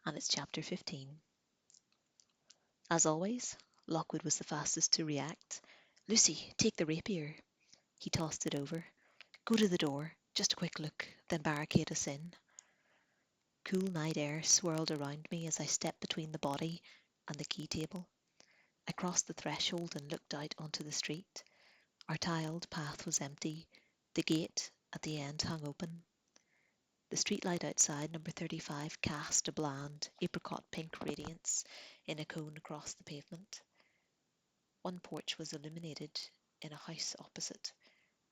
and it's chapter 15. As always, Lockwood was the fastest to react. "Lucy, take the rapier." He tossed it over. "Go to the door. Just a quick look, then barricade us in." Cool night air swirled around me as I stepped between the body and the key table. I crossed the threshold and looked out onto the street. Our tiled path was empty. The gate at the end hung open. The streetlight outside number 35 cast a bland, apricot pink radiance in a cone across the pavement. One porch was illuminated in a house opposite.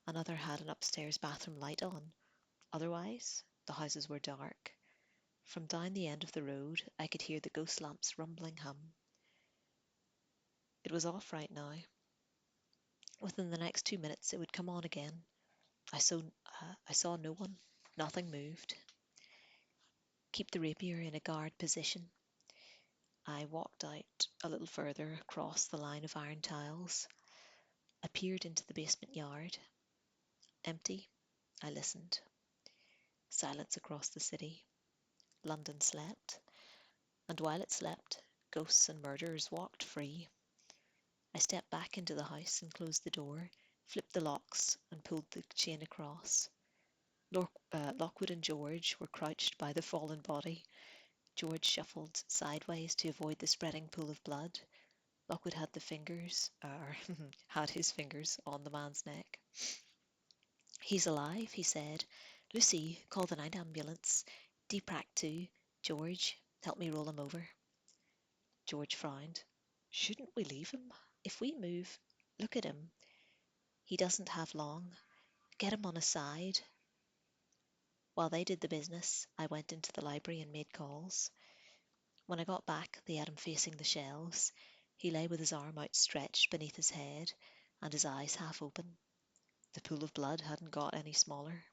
Another had an upstairs bathroom light on. Otherwise, the houses were dark. From down the end of the road, I could hear the ghost lamp's rumbling hum. It was off right now. Within the next 2 minutes, it would come on again. I saw no one. Nothing moved. Keep the rapier in a guard position. I walked out a little further across the line of iron tiles. I peered into the basement yard. Empty. I listened. Silence across the city. London slept. And while it slept, ghosts and murderers walked free. I stepped back into the house and closed the door, flipped the locks, and pulled the chain across. Lockwood and George were crouched by the fallen body. George shuffled sideways to avoid the spreading pool of blood. Lockwood had had his fingers on the man's neck. "He's alive," he said. "Lucy, call the night ambulance. Deepak too. George, help me roll him over." George frowned. "Shouldn't we leave him? If we move, look at him. He doesn't have long. Get him on his side." While they did the business, I went into the library and made calls. When I got back, they had him facing the shelves. He lay with his arm outstretched beneath his head and his eyes half open. The pool of blood hadn't got any smaller.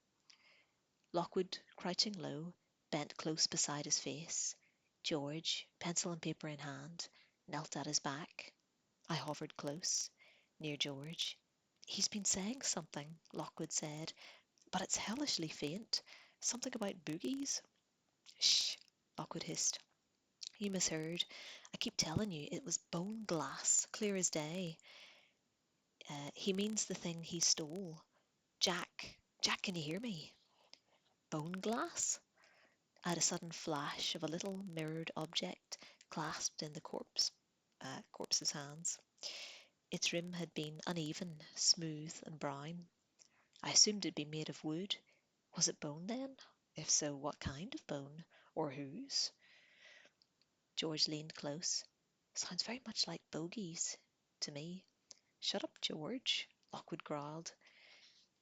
Lockwood, crouching low, bent close beside his face. George, pencil and paper in hand, knelt at his back. I hovered close, near George. "He's been saying something," Lockwood said, "but it's hellishly faint. Something about boogies." "Shh," Lockwood hissed. "You misheard. I keep telling you, it was bone glass, clear as day. He means the thing he stole. Jack, Jack, can you hear me?" "Bone glass?" I had a sudden flash of a little mirrored object clasped in the corpse's hands. Its rim had been uneven, smooth, and brown. I assumed it'd been made of wood. Was it bone then? If so, what kind of bone? Or whose? George leaned close. "Sounds very much like bogies to me." "Shut up, George," Lockwood growled.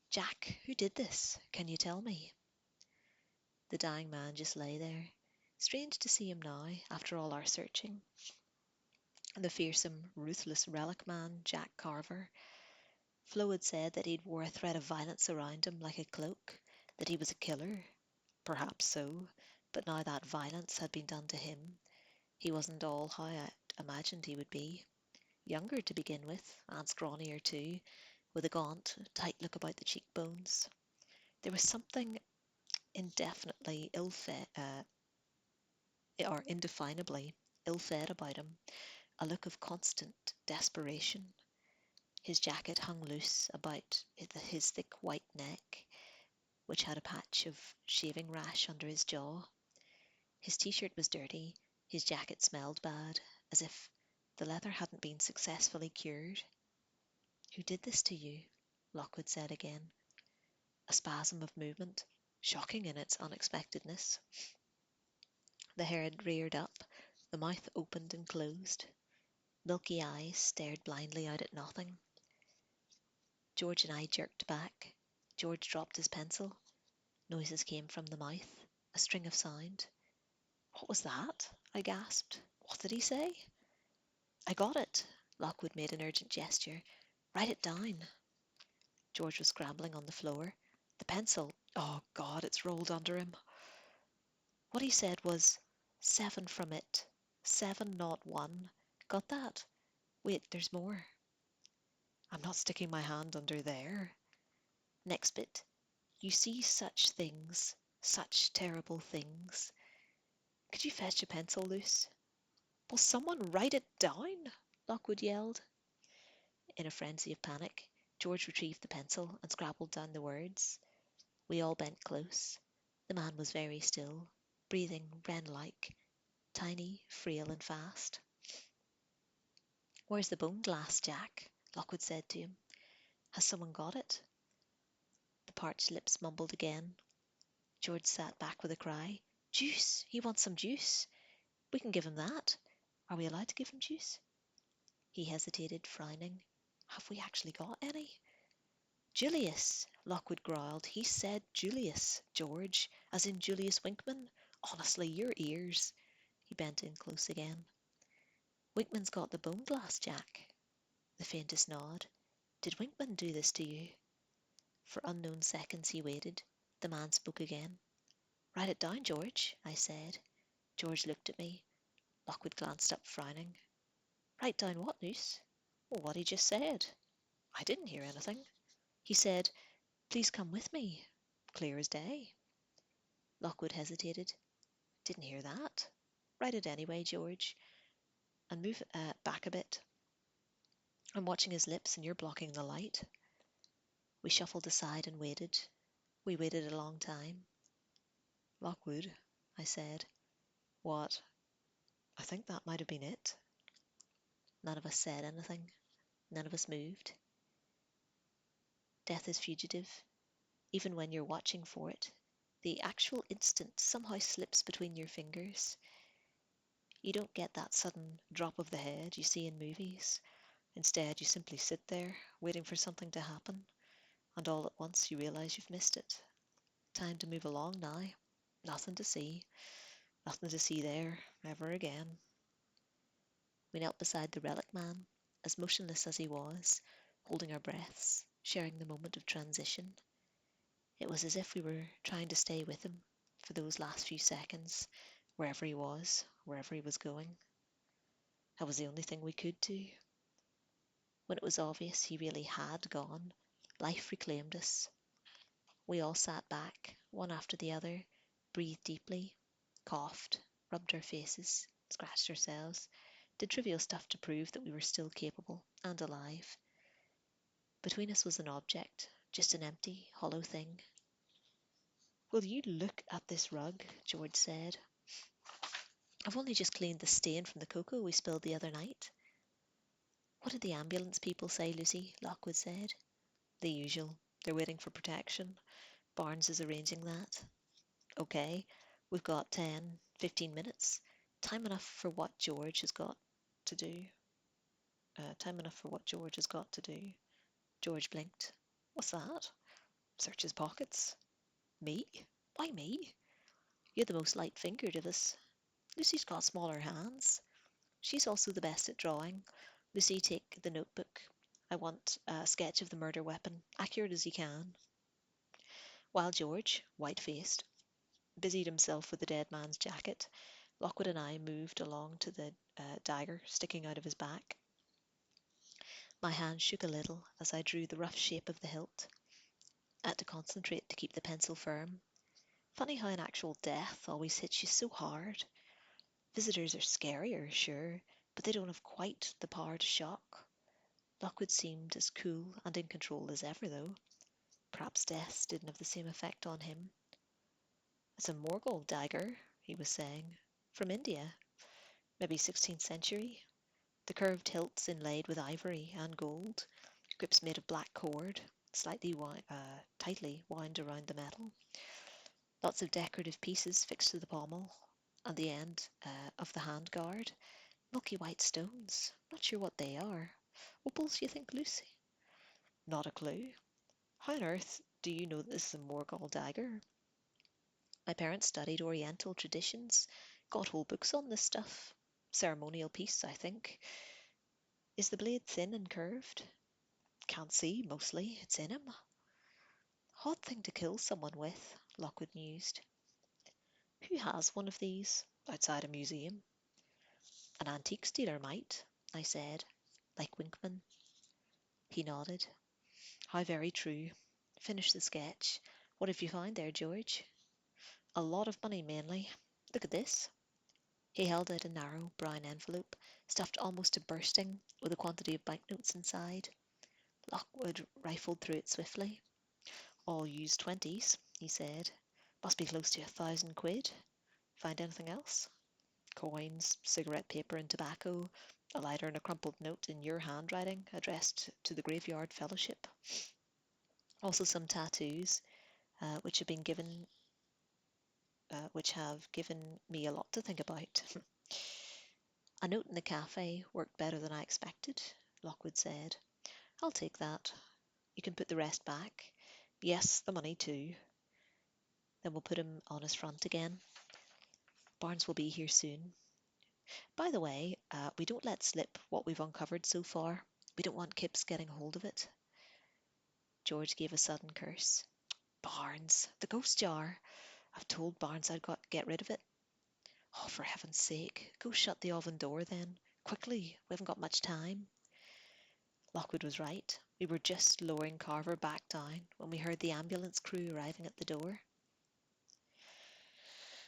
"Jack, who did this? Can you tell me?" The dying man just lay there. Strange to see him now, after all our searching. The fearsome, ruthless relic man, Jack Carver. Flo had said that he'd wore a thread of violence around him like a cloak, that he was a killer. Perhaps so, but now that violence had been done to him, he wasn't all how I imagined he would be. Younger to begin with, and scrawnier too, with a gaunt, tight look about the cheekbones. There was something indefinitely ill-fed, or indefinably ill-fed about him, a look of constant desperation. His jacket hung loose about his thick white neck, which had a patch of shaving rash under his jaw. His t-shirt was dirty, his jacket smelled bad, as if the leather hadn't been successfully cured. "Who did this to you?" Lockwood said again. A spasm of movement, shocking in its unexpectedness. The head reared up, the mouth opened and closed. Milky eyes stared blindly out at nothing. George and I jerked back. George dropped his pencil. Noises came from the mouth, a string of sound. "What was that?" I gasped. "What did he say?" "I got it." Lockwood made an urgent gesture. "Write it down." George was scrambling on the floor. The pencil, oh God, it's rolled under him. What he said was, 7 from it, 701. Got that? Wait, there's more. I'm not sticking my hand under there. Next bit. "You see such things, such terrible things." Could Could you fetch a pencil, Luce? Will someone write it down? Lockwood yelled. In a frenzy of panic, George retrieved the pencil and scribbled down the words. We all bent close. The man was very still, breathing wren-like, tiny, frail, and fast. Where's the bone glass, Jack? Lockwood said to him. Has someone got it? The parched lips mumbled again. George sat back with a cry. Juice! He wants some juice. We can give him that. Are we allowed to give him juice? He hesitated, frowning. Have we actually got any? Julius, Lockwood growled. He said Julius, George, as in Julius Winkman. Honestly, your ears. He bent in close again. Winkman's got the bone glass, Jack. The faintest nod. Did Winkman do this to you? For unknown seconds he waited. The man spoke again. Write it down, George, I said. George looked at me. Lockwood glanced up, frowning. Write down what, Luce? Well, what he just said. I didn't hear anything. He said, Please come with me. Clear as day. Lockwood hesitated. Didn't hear that. Write it anyway, George. And move back a bit. I'm watching his lips and you're blocking the light. We shuffled aside and waited. We waited a long time. Lockwood, I said. What? I think that might have been it. None of us said anything. None of us moved. Death is fugitive. Even when you're watching for it, the actual instant somehow slips between your fingers. You don't get that sudden drop of the head you see in movies. Instead, you simply sit there, waiting for something to happen, and all at once you realize you've missed it. Time to move along now. Nothing to see. Nothing to see there, ever again. We knelt beside the relic man, as motionless as he was, holding our breaths, sharing the moment of transition. It was as if we were trying to stay with him for those last few seconds, wherever he was going. That was the only thing we could do. When it was obvious he really had gone, life reclaimed us. We all sat back, one after the other, breathed deeply, coughed, rubbed our faces, scratched ourselves, did trivial stuff to prove that we were still capable and alive. Between us was an object, just an empty, hollow thing. Will you look at this rug? George said. I've only just cleaned the stain from the cocoa we spilled the other night. What did the ambulance people say, Lucy? Lockwood said. The usual. They're waiting for protection. Barnes is arranging that. Okay, we've got 10, 15 minutes. Time enough for what George has got to do. George blinked. What's that? Search his pockets. Me? Why me? You're the most light-fingered of us. Lucy's got smaller hands. She's also the best at drawing. Lucy, take the notebook. I want a sketch of the murder weapon, accurate as you can. While George, white-faced, busied himself with the dead man's jacket, Lockwood and I moved along to the dagger sticking out of his back. My hand shook a little as I drew the rough shape of the hilt. I had to concentrate to keep the pencil firm. Funny how an actual death always hits you so hard. Visitors are scarier, sure, but they don't have quite the power to shock. Lockwood seemed as cool and in control as ever, though. Perhaps deaths didn't have the same effect on him. It's a Morgul dagger, he was saying. From India. Maybe 16th century. The curved hilt's inlaid with ivory and gold. Grips made of black cord, slightly tightly wound around the metal. Lots of decorative pieces fixed to the pommel and the end of the hand guard. Milky white stones. Not sure what they are. Opals, you think, Lucy? Not a clue. How on earth do you know that this is a Morgul dagger? My parents studied Oriental traditions, got whole books on this stuff. Ceremonial piece, I think. Is the blade thin and curved? Can't see, mostly. It's in him. Odd thing to kill someone with, Lockwood mused. Who has one of these outside a museum? An antiques dealer might, I said, like Winkman. He nodded. How very true. Finish the sketch. What have you found there, George? A lot of money, mainly. Look at this. He held out a narrow brown envelope, stuffed almost to bursting, with a quantity of banknotes inside. Lockwood rifled through it swiftly. "All used 20s," he said. "Must be close to 1,000 quid. Find anything else?" "Coins, cigarette paper and tobacco, a lighter and a crumpled note in your handwriting addressed to the Graveyard Fellowship. Also some tattoos, which have given me a lot to think about." "A note in the cafe worked better than I expected," Lockwood said. "I'll take that. You can put the rest back. Yes, the money too. Then we'll put him on his front again. Barnes will be here soon. By the way, we don't let slip what we've uncovered so far. We don't want Kipps getting hold of it." George gave a sudden curse. "Barnes! The ghost jar! I've told Barnes I'd got get rid of it." "Oh, for heaven's sake, go shut the oven door then. Quickly, we haven't got much time." Lockwood was right. We were just lowering Carver back down when we heard the ambulance crew arriving at the door.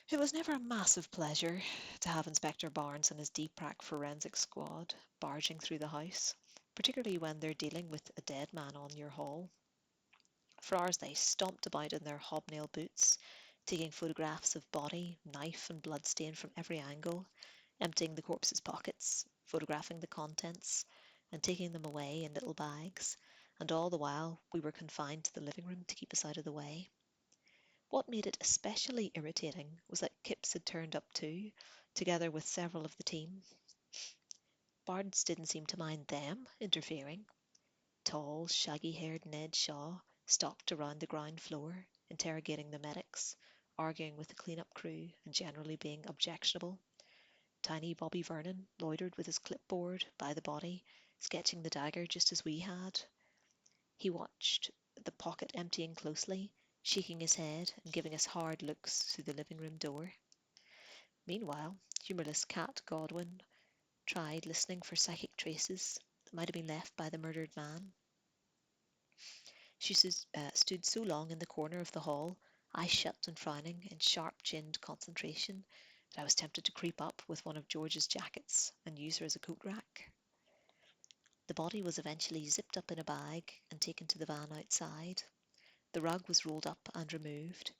It was never a massive pleasure to have Inspector Barnes and his deep-crack forensic squad barging through the house, particularly when they're dealing with a dead man on your hall. For hours they stomped about in their hobnail boots, taking photographs of body, knife and bloodstain from every angle, emptying the corpse's pockets, photographing the contents, and taking them away in little bags, and all the while we were confined to the living room to keep us out of the way. What made it especially irritating was that Kipps had turned up too, together with several of the team. Barnes didn't seem to mind them interfering. Tall, shaggy-haired Ned Shaw stalked around the ground floor, interrogating the medics, arguing with the clean-up crew, and generally being objectionable. Tiny Bobby Vernon loitered with his clipboard by the body, sketching the dagger just as we had. He watched the pocket emptying closely, shaking his head and giving us hard looks through the living room door. Meanwhile, humorless Cat Godwin tried listening for psychic traces that might have been left by the murdered man. She stood so long in the corner of the hall, eyes shut and frowning in sharp-chinned concentration, that I was tempted to creep up with one of George's jackets and use her as a coat rack. The body was eventually zipped up in a bag and taken to the van outside. The rug was rolled up and removed.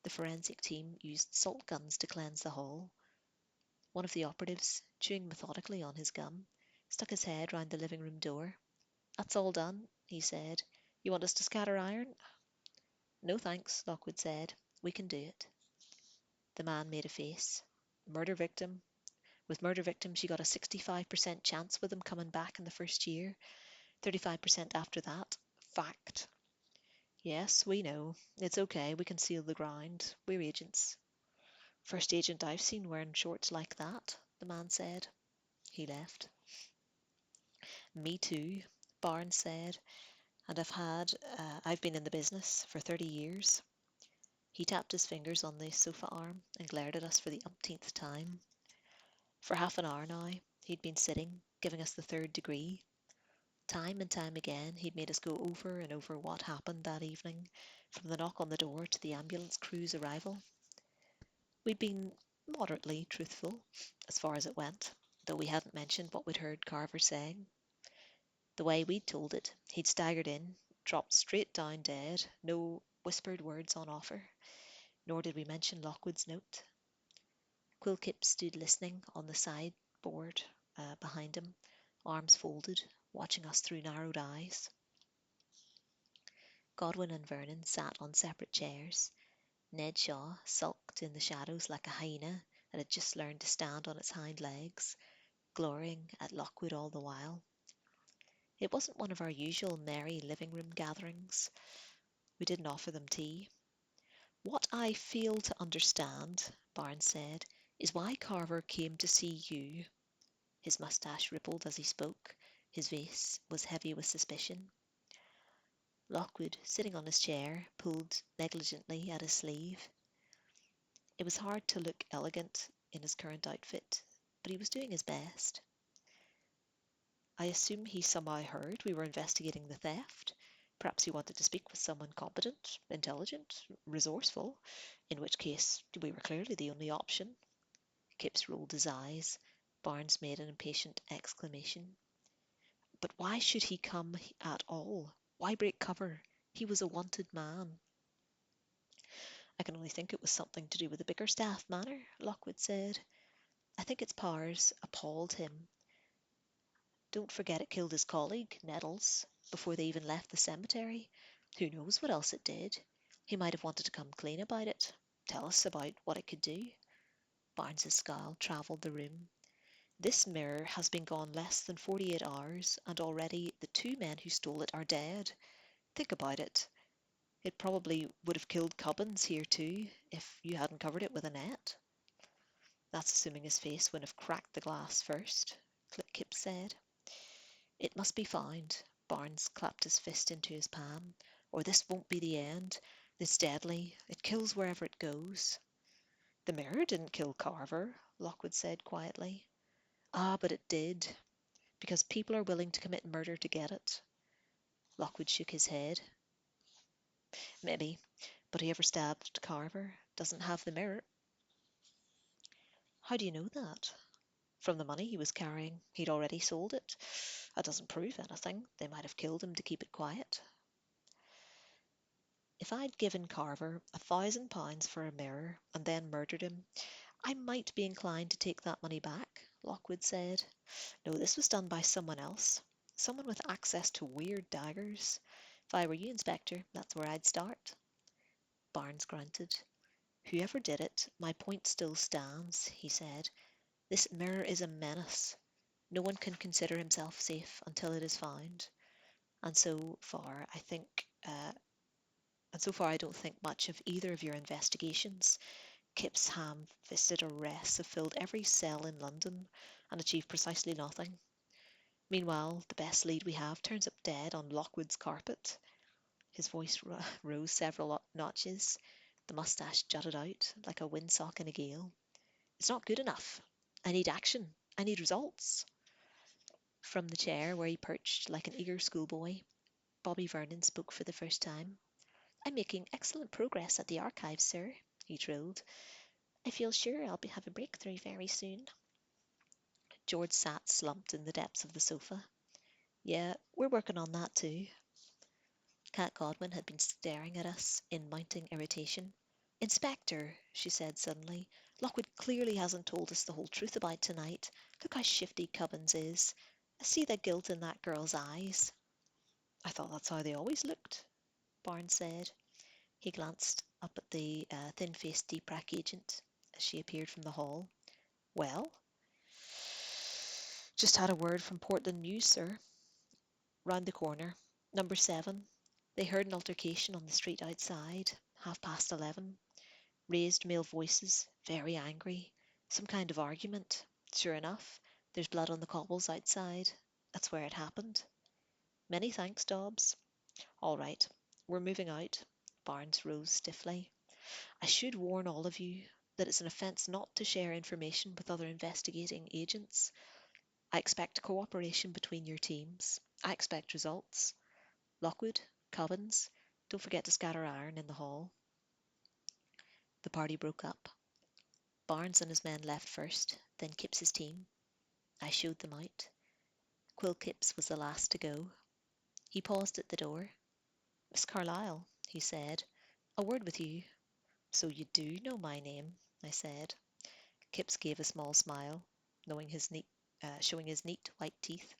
The forensic team used salt guns to cleanse the hall. One of the operatives, chewing methodically on his gum, stuck his head round the living room door. "That's all done," he said. "You want us to scatter iron?" "No thanks," Lockwood said. "We can do it." The man made a face. Murder victim. With murder victims, you got a 65% chance with them coming back in the first year, 35% after that. Fact. "Yes, we know. It's okay. We can seal the ground. We're agents." "First agent I've seen wearing shorts like that," the man said. He left. "Me too," Barnes said. "And I've been in the business for 30 years. He tapped his fingers on the sofa arm and glared at us for the umpteenth time. For half an hour now, he'd been sitting, giving us the third degree. Time and time again, he'd made us go over and over what happened that evening, from the knock on the door to the ambulance crew's arrival. We'd been moderately truthful, as far as it went, though we hadn't mentioned what we'd heard Carver saying. The way we'd told it, he'd staggered in, dropped straight down dead, no whispered words on offer, nor did we mention Lockwood's note. Quill Kipps stood listening on the sideboard behind him, arms folded, watching us through narrowed eyes. Godwin and Vernon sat on separate chairs. Ned Shaw sulked in the shadows like a hyena that had just learned to stand on its hind legs, glorying at Lockwood all the while. It wasn't one of our usual merry living room gatherings. We didn't offer them tea. "What I fail to understand," Barnes said, "is why Carver came to see you." His moustache rippled as he spoke. His face was heavy with suspicion. Lockwood, sitting on his chair, pulled negligently at his sleeve. It was hard to look elegant in his current outfit, but he was doing his best. "I assume he somehow heard we were investigating the theft. Perhaps he wanted to speak with someone competent, intelligent, resourceful, in which case we were clearly the only option." Kipps rolled his eyes. Barnes made an impatient exclamation. But why should he come at all? Why break cover? He was a wanted man. I can only think it was something to do with the Bickerstaff manor, Lockwood said. I think its powers appalled him. Don't forget it killed his colleague, Nettles, before they even left the cemetery. Who knows what else it did? He might have wanted to come clean about it, tell us about what it could do. Barnes's scowl travelled the room. This mirror has been gone less than 48 hours, and already the two men who stole it are dead. Think about it. It probably would have killed Cubbins here too, if you hadn't covered it with a net. That's assuming his face wouldn't have cracked the glass first, Kip said. It must be found. Barnes clapped his fist into his palm. Or this won't be the end. It's deadly. It kills wherever it goes. The mirror didn't kill Carver, Lockwood said quietly. Ah, but it did, because people are willing to commit murder to get it. Lockwood shook his head. Maybe, but whoever stabbed Carver doesn't have the mirror. How do you know that? From the money he was carrying. He'd already sold it. That doesn't prove anything. They might have killed him to keep it quiet. If I'd given Carver £1,000 for a mirror and then murdered him, I might be inclined to take that money back, Lockwood said. No, this was done by someone else. Someone with access to weird daggers. If I were you, Inspector, that's where I'd start. Barnes grunted. Whoever did it, my point still stands, he said. This mirror is a menace. No one can consider himself safe until it is found. And so far, I don't think much of either of your investigations. Kip's ham-fisted arrests have filled every cell in London and achieved precisely nothing. Meanwhile, the best lead we have turns up dead on Lockwood's carpet. His voice rose several notches. The moustache jutted out like a windsock in a gale. It's not good enough. I need action. I need results. From the chair where he perched like an eager schoolboy, Bobby Vernon spoke for the first time. I'm making excellent progress at the archives, sir, he trilled. I feel sure I'll have a breakthrough very soon. George sat slumped in the depths of the sofa. Yeah, we're working on that too. Cat Godwin had been staring at us in mounting irritation. Inspector, she said suddenly, Lockwood clearly hasn't told us the whole truth about tonight. Look how shifty Cubbins is. I see the guilt in that girl's eyes. I thought that's how they always looked, Barnes said. He glanced up at the thin-faced DPRAC agent as she appeared from the hall. Well? Just had a word from Portland News, sir. Round the corner. Number 7. They heard an altercation on the street outside, 11:30. Raised male voices, very angry. Some kind of argument. Sure enough, there's blood on the cobbles outside. That's where it happened. Many thanks, Dobbs. All right, we're moving out. Barnes rose stiffly. I should warn all of you that it's an offence not to share information with other investigating agents. I expect cooperation between your teams. I expect results. Lockwood, Cubbins, don't forget to scatter iron in the hall. The party broke up. Barnes and his men left first, then Kipps's team. I showed them out. Quill Kipps was the last to go. He paused at the door. Miss Carlyle, he said, a word with you. So you do know my name, I said. Kipps gave a small smile, showing his neat white teeth.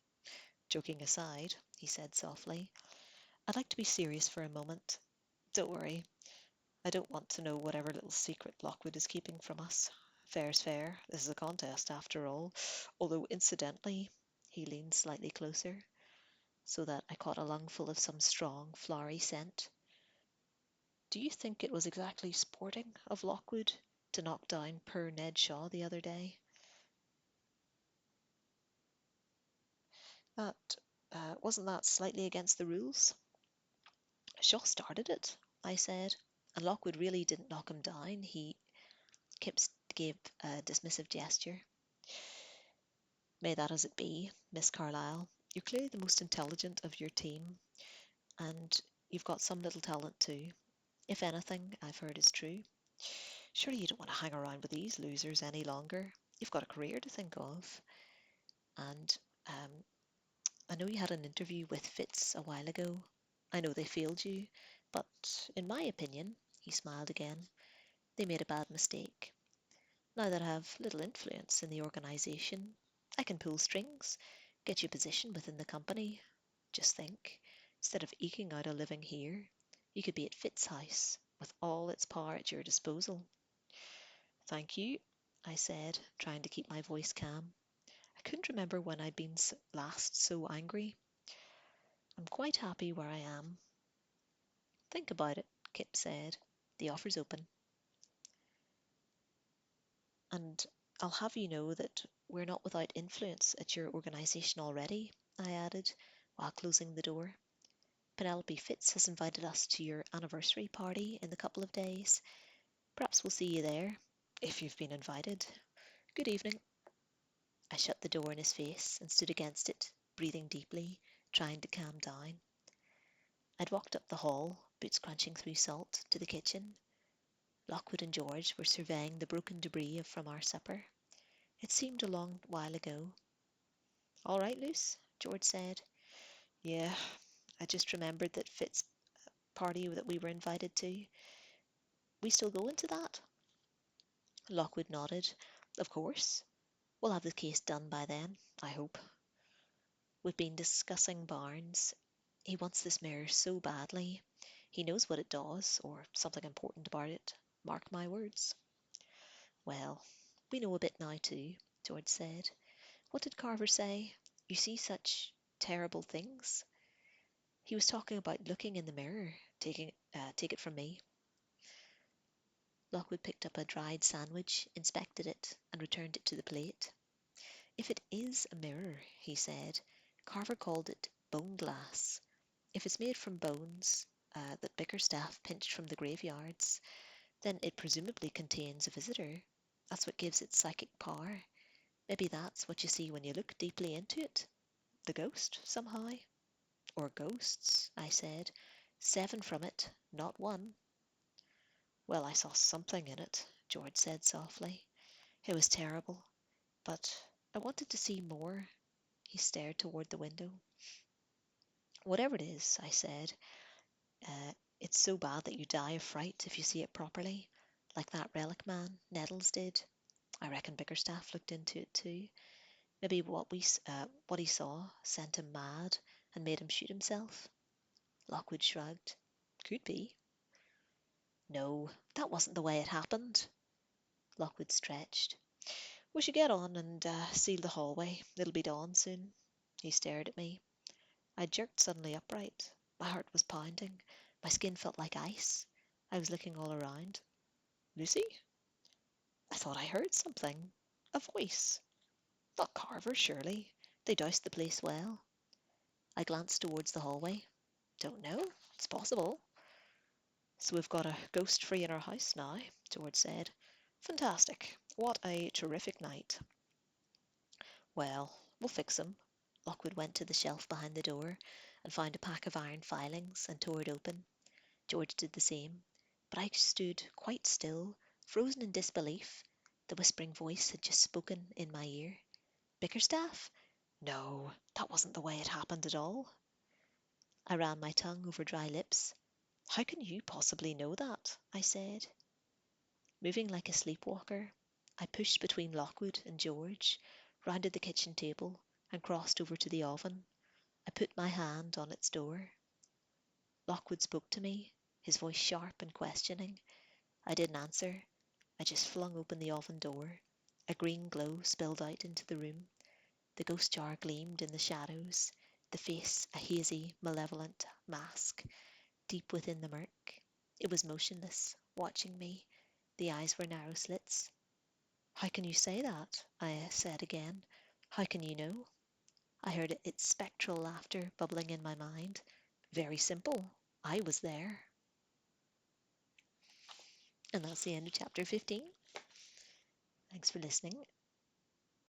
Joking aside, he said softly, I'd like to be serious for a moment. Don't worry. I don't want to know whatever little secret Lockwood is keeping from us. Fair's fair. This is a contest, after all. Although, incidentally, he leaned slightly closer, so that I caught a lungful of some strong, flowery scent. Do you think it was exactly sporting of Lockwood to knock down poor Ned Shaw the other day? That wasn't that slightly against the rules? Shaw started it, I said, and Lockwood really didn't knock him down. Kipps gave a dismissive gesture. May that as it be, Miss Carlyle. You're clearly the most intelligent of your team, and you've got some little talent too. If anything I've heard is true. Surely you don't want to hang around with these losers any longer. You've got a career to think of. And um, I know you had an interview with Fitz a while ago. I know they failed you, but in my opinion, he smiled again, they made a bad mistake. Now that I have little influence in the organisation, I can pull strings, get you a position within the company. Just think, instead of eking out a living here, you could be at Fitz House with all its power at your disposal. Thank you, I said, trying to keep my voice calm. I couldn't remember when I'd been last so angry. I'm quite happy where I am. Think about it, Kip said. The offer's open. And I'll have you know that we're not without influence at your organisation already, I added, while closing the door. Penelope Fitz has invited us to your anniversary party in a couple of days. Perhaps we'll see you there, if you've been invited. Good evening. I shut the door in his face and stood against it, breathing deeply, trying to calm down. I'd walked up the hall, boots crunching through salt, to the kitchen. Lockwood and George were surveying the broken debris from our supper. It seemed a long while ago. All right, Luce, George said. Yeah, I just remembered that Fitz party that we were invited to. We still going to that? Lockwood nodded. Of course. We'll have the case done by then, I hope. We've been discussing Barnes. He wants this mirror so badly. He knows what it does, or something important about it. Mark my words. Well, we know a bit now too, George said. What did Carver say? You see such terrible things? He was talking about looking in the mirror, take it from me. Lockwood picked up a dried sandwich, inspected it, and returned it to the plate. If it is a mirror, he said, Carver called it bone glass. If it's made from bones that Bickerstaff pinched from the graveyards, then it presumably contains a visitor. That's what gives it psychic power. Maybe that's what you see when you look deeply into it. The ghost, somehow. Or ghosts, I said. 7 from it, not 1. Well, I saw something in it, George said softly. It was terrible, but I wanted to see more. He stared toward the window. Whatever it is, I said, it's so bad that you die of fright if you see it properly, like that relic man, Nettles, did. I reckon Bickerstaff looked into it too. Maybe what he saw sent him mad and made him shoot himself. Lockwood shrugged. Could be. No, that wasn't the way it happened. Lockwood stretched. We should get on and seal the hallway. It'll be dawn soon. He stared at me. I jerked suddenly upright. My heart was pounding. My skin felt like ice. I was looking all around. Lucy? I thought I heard something. A voice. Not Carver, surely. They doused the place well. I glanced towards the hallway. Don't know. It's possible. So we've got a ghost free in our house now, George said. Fantastic. What a terrific night. Well, we'll fix 'em. Lockwood went to the shelf behind the door and found a pack of iron filings and tore it open. George did the same, but I stood quite still, frozen in disbelief. The whispering voice had just spoken in my ear. Bickerstaff? No, that wasn't the way it happened at all. I ran my tongue over dry lips. How can you possibly know that? I said. Moving like a sleepwalker, I pushed between Lockwood and George, rounded the kitchen table, and crossed over to the oven. I put my hand on its door. Lockwood spoke to me, his voice sharp and questioning. I didn't answer. I just flung open the oven door. A green glow spilled out into the room. The ghost jar gleamed in the shadows, the face a hazy, malevolent mask, deep within the murk. It was motionless, watching me. The eyes were narrow slits. How can you say that? I said again. How can you know? I heard its spectral laughter bubbling in my mind. Very simple. I was there. And that's the end of chapter 15. Thanks for listening.